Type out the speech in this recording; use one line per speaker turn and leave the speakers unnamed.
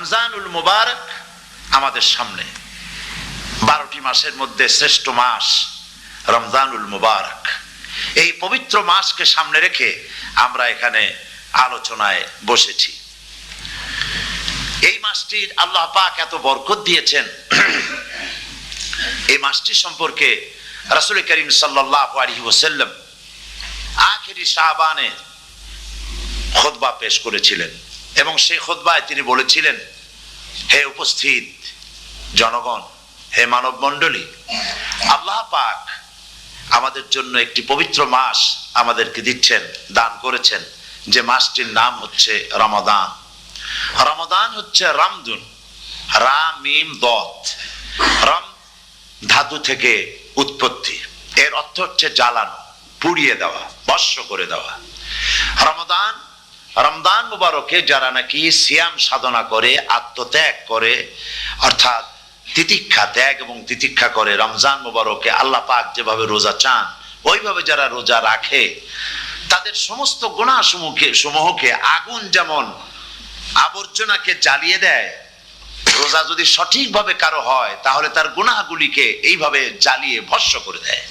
রমজানুল মুবারক আমাদের সামনে, 12টি মাসের মধ্যে শ্রেষ্ঠ মাস রমজানুল মুবারক। এই পবিত্র মাসকে সামনে রেখে আমরা এখানে আলোচনায় বসেছি। এই মাসটির আল্লাহ পাক এত বরকত দিয়েছেন, এই মাসটি সম্পর্কে রাসূল করিম সাল্লাল্লাহু আলাইহি ওয়াসাল্লাম আখিরি শাবানে খুতবা পেশ করেছিলেন এবং সেই খুতবায় তিনি বলেছিলেন, হে উপস্থিত জনগণ, হে মানব মণ্ডলী, আল্লাহ পাক আমাদের জন্য একটি পবিত্র মাস আমাদেরকে দিচ্ছেন, দান করেছেন, যে মাসটির নাম হচ্ছে রমাদান। রমাদান হচ্ছে রামদুন, রা মিম দত, রাম ধাতু থেকে উৎপত্তি, এর অর্থ হচ্ছে জ্বালানো, পুড়িয়ে দেওয়া, ভস্ম করে দেওয়া। রমাদান, রমজান মুবারকে যারা নাকি সিয়াম সাধনা করে, আত্মত্যাগ করে, অর্থাৎ তিতিক্ষা, ত্যাগ এবং তিতিক্ষা করে, রমজান মুবারকে আল্লাহ পাক যেভাবে রোজা চান ওইভাবে যারা রোজা রাখে, তাদের সমস্ত গুনাহ সমূহকে আগুন যেমন আবর্জনাকে জ্বালিয়ে দেয়, রোজা যদি সঠিকভাবে কারো হয় তাহলে তার গুনাহগুলিকে এইভাবে জ্বালিয়ে ভস্ম করে দেয়।